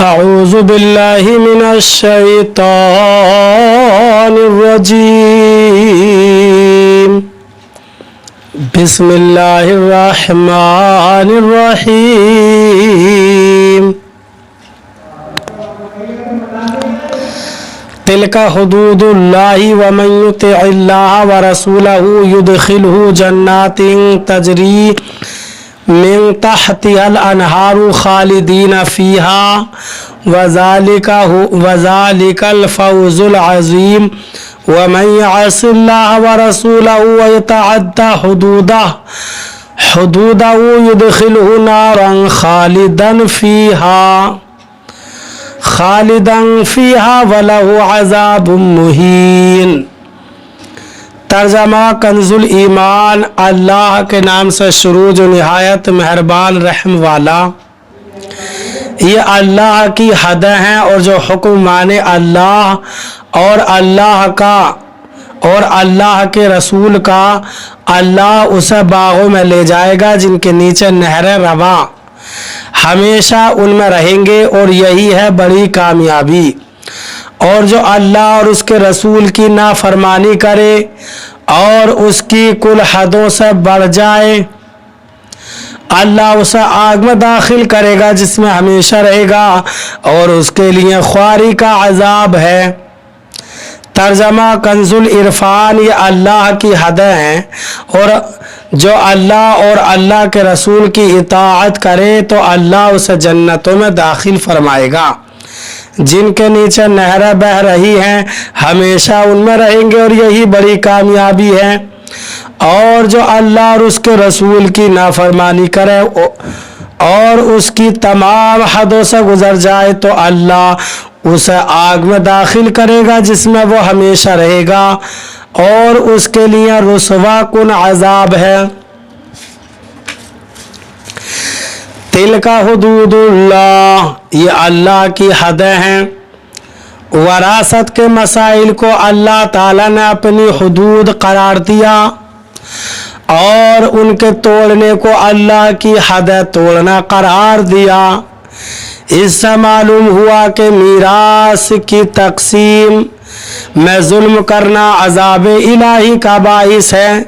أعوذ بالله من الشيطان الرجيم بسم الله الرحمن الرحيم تلك حدود الله ومن يطع الله ورسوله يدخله جنات تجري من تحتها الانہار خالدین فیہا وذالک الفوز العظیم ومن یعص اللہ ورسولہ ویتعد حدودہ یدخلہ نارا خالدا فیہا ولہ عذاب مہین۔ ترجمہ کنز الایمان۔ اللہ کے نام سے شروع جو نہایت مہربان رحم والا۔ یہ اللہ کی حدیں ہیں اور جو حکم مانے اللہ اور اللہ کا اور اللہ کے رسول کا، اللہ اسے باغوں میں لے جائے گا جن کے نیچے نہریں رواں، ہمیشہ ان میں رہیں گے اور یہی ہے بڑی کامیابی۔ اور جو اللہ اور اس کے رسول کی نافرمانی کرے اور اس کی کل حدوں سے بڑھ جائے، اللہ اسے آگ میں داخل کرے گا جس میں ہمیشہ رہے گا اور اس کے لیے خواری کا عذاب ہے۔ ترجمہ کنز العرفان۔ یہ اللہ کی حدیں ہیں اور جو اللہ اور اللہ کے رسول کی اطاعت کرے تو اللہ اسے جنتوں میں داخل فرمائے گا جن کے نیچے نہریں بہہ رہی ہیں، ہمیشہ ان میں رہیں گے اور یہی بڑی کامیابی ہے۔ اور جو اللہ اور اس کے رسول کی نافرمانی کرے اور اس کی تمام حدوں سے گزر جائے تو اللہ اسے آگ میں داخل کرے گا جس میں وہ ہمیشہ رہے گا اور اس کے لیے رسوا کن عذاب ہے۔ تلک حدود اللہ۔ یہ اللہ کی حدیں ہیں۔ وراثت کے مسائل کو اللہ تعالیٰ نے اپنی حدود قرار دیا اور ان کے توڑنے کو اللہ کی حدیں توڑنا قرار دیا۔ اس سے معلوم ہوا کہ میراث کی تقسیم میں ظلم کرنا عذاب الہی کا باعث ہے۔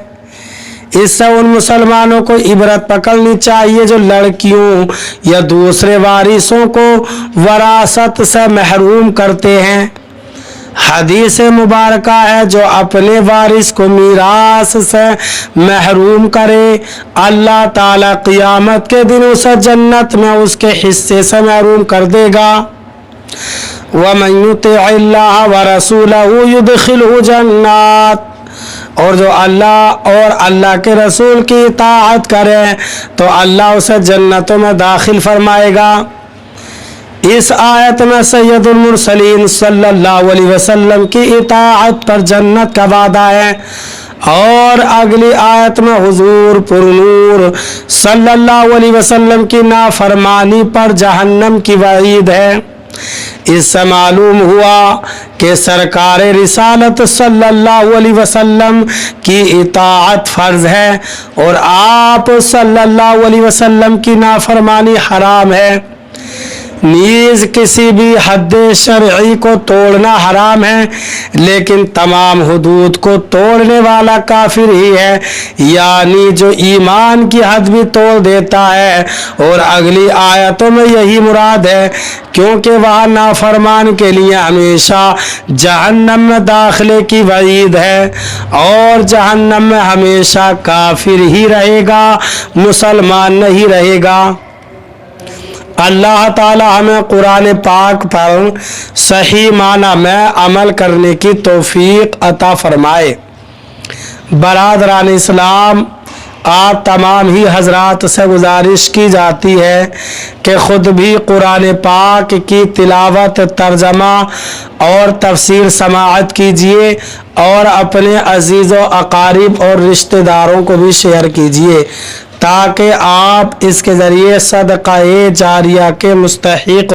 اس سے ان مسلمانوں کو عبرت پکڑنی چاہیے جو لڑکیوں یا دوسرے وارثوں کو وراثت سے محروم کرتے ہیں۔ حدیث مبارکہ ہے جو اپنے وارث کو میراث سے محروم کرے اللہ تعالیٰ قیامت کے دن اسے جنت میں اس کے حصے سے محروم کر دے گا۔ وَمَن يُطِعِ اللَّهَ وَرَسُولَهُ يُدْخِلْهُ جَنَّاتٍ۔ اور جو اللہ اور اللہ کے رسول کی اطاعت کرے تو اللہ اسے جنتوں میں داخل فرمائے گا۔ اس آیت میں سید المرسلین صلی اللہ علیہ وسلم کی اطاعت پر جنت کا وعدہ ہے اور اگلی آیت میں حضور پر نور صلی اللہ علیہ وسلم کی نافرمانی پر جہنم کی وعید ہے۔ اس سے معلوم ہوا کہ سرکار رسالت صلی اللہ علیہ وسلم کی اطاعت فرض ہے اور آپ صلی اللہ علیہ وسلم کی نافرمانی حرام ہے۔ نیز کسی بھی حد شرعی کو توڑنا حرام ہے، لیکن تمام حدود کو توڑنے والا کافر ہی ہے، یعنی جو ایمان کی حد بھی توڑ دیتا ہے۔ اور اگلی آیتوں میں یہی مراد ہے کیونکہ وہاں نافرمان کے لیے ہمیشہ جہنم میں داخلے کی وعید ہے اور جہنم میں ہمیشہ کافر ہی رہے گا، مسلمان نہیں رہے گا۔ اللہ تعالی ہمیں قرآن پاک پر صحیح معنی میں عمل کرنے کی توفیق عطا فرمائے۔ برادران اسلام، آپ تمام ہی حضرات سے گزارش کی جاتی ہے کہ خود بھی قرآن پاک کی تلاوت، ترجمہ اور تفسیر سماعت کیجیے اور اپنے عزیز و اقارب اور رشتہ داروں کو بھی شیئر کیجیے تاکہ آپ اس کے ذریعے صدقہ جاریہ کے مستحق